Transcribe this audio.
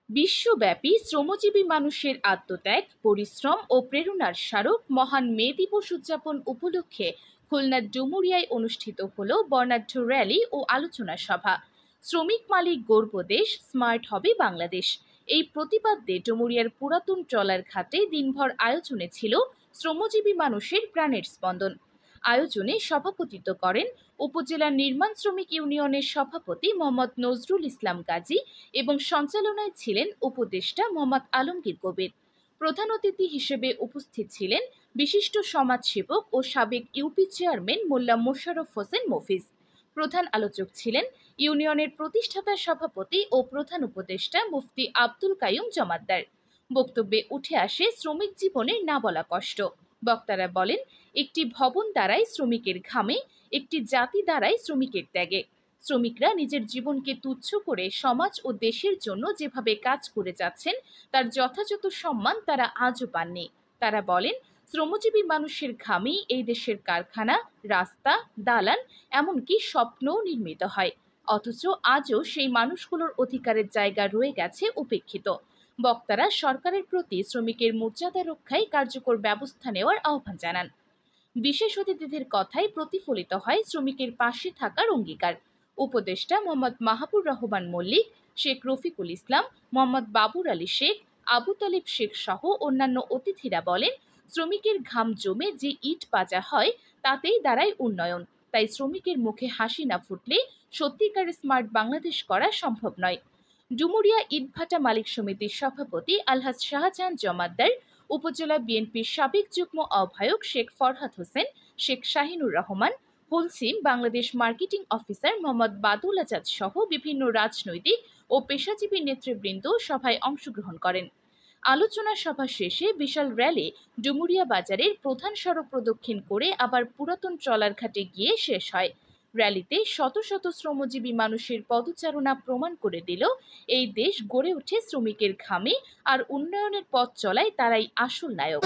বিশ্বব্যাপী শ্রমজীবী মানুষের আত্মত্যাগ, পরিশ্রম ও প্রেরণার স্মারক মহান মে দিবস উদযাপন উপলক্ষে খুলনার ডুমুরিয়ায় অনুষ্ঠিত হল বর্ণাঢ্য র্যালি ও আলোচনা সভা। শ্রমিক মালিক গর্ব দেশ, স্মার্ট হবে বাংলাদেশ। এই প্রতিপাদ্যে ডুমুরিয়ার পুরাতন ট্রলার ঘাটে দিনভর আয়োজনে ছিল শ্রমজীবী মানুষের প্রাণের স্পন্দন। আয়োজনে সভাপতিত্ব করেন উপজেলা নির্মাণ শ্রমিক ইউনিয়নের সভাপতি মোহাম্মদ নজরুল ইসলাম গাজী এবং সঞ্চালনায় ছিলেন উপদেষ্টা মোহাম্মদ আলমগীর কবির। প্রধান অতিথি হিসেবে উপস্থিত ছিলেন বিশিষ্ট সমাজসেবক ও সাবেক ইউপি চেয়ারম্যান মোল্লা মোশাররফ হোসেন মফিজ। প্রধান আলোচক ছিলেন ইউনিয়নের প্রতিষ্ঠাতা সভাপতি ও প্রধান উপদেষ্টা মুফতি আব্দুল কাইয়ুম জমাদ্দার। বক্তব্যে উঠে আসে শ্রমিক জীবনের না বলা কষ্ট। বক্তারা বলেন, একটি ভবন দ্বারাই শ্রমিকের ঘামে, একটি জাতি দ্বারাই শ্রমিকের ত্যাগে। শ্রমিকরা নিজের জীবনকে তুচ্ছ করে সমাজ ও দেশের জন্য যেভাবে কাজ করে যাচ্ছেন তার যথাযথ সম্মান তারা আজও পাননি। তারা বলেন, শ্রমজীবী মানুষের ঘামেই এই দেশের কারখানা, রাস্তা, দালান, এমনকি স্বপ্নও নির্মিত হয়। অথচ আজও সেই মানুষগুলোর অধিকারের জায়গা রয়ে গেছে উপেক্ষিত। বক্তারা সরকারের প্রতি শ্রমিকের মর্যাদা রক্ষায় কার্যকর ব্যবস্থা নেওয়ার আহ্বান জানান। বিশেষ অতিথিদের কথায় প্রতিফলিত হয় শ্রমিকের পাশে থাকার অঙ্গীকার। উপদেষ্টা মোহাম্মদ মাহাবুর রহমান মল্লিক, শেখ রফিকুল ইসলাম, মোহাম্মদ বাবুর আলী শেখ, আবু তালিব শেখ সহ অন্যান্য অতিথিরা বলেন, শ্রমিকের ঘাম জমে যে ইট পাজা হয় তাতেই দাঁড়ায় উন্নয়ন। তাই শ্রমিকের মুখে হাসি না ফুটলে সত্যিকারের স্মার্ট বাংলাদেশ করা সম্ভব নয়। ডুমুরিয়া ইটভাটা মালিক সমিতির সভাপতি আলহাজ শাহজাহান জমাদ্দার, উপজেলা বিএনপির সাবেক যুগ্ম আহ্বায়ক Sheikh Farhad Hossain, Sheikh Shahinur Rahman, Holcim Bangladesh marketing officer Mohammad Badul Azad সহ বিভিন্ন রাজনৈতিক ও পেশাজীবী নেতৃবৃন্দ সভায় অংশগ্রহণ করেন। আলোচনা সভা শেষে বিশাল র্যালি ডুমুরিয়া বাজারের প্রধান সড়ক প্রদক্ষিণ করে আবার পুরাতন ট্রলার ঘাটে গিয়ে শেষ হয়। র্যালিতে শত শত শ্রমজীবী মানুষের পদচারণা প্রমাণ করে দিল, এই দেশ গড়ে ওঠে শ্রমিকের ঘামে, আর উন্নয়নের পথ চলায় তারাই আসল নায়ক।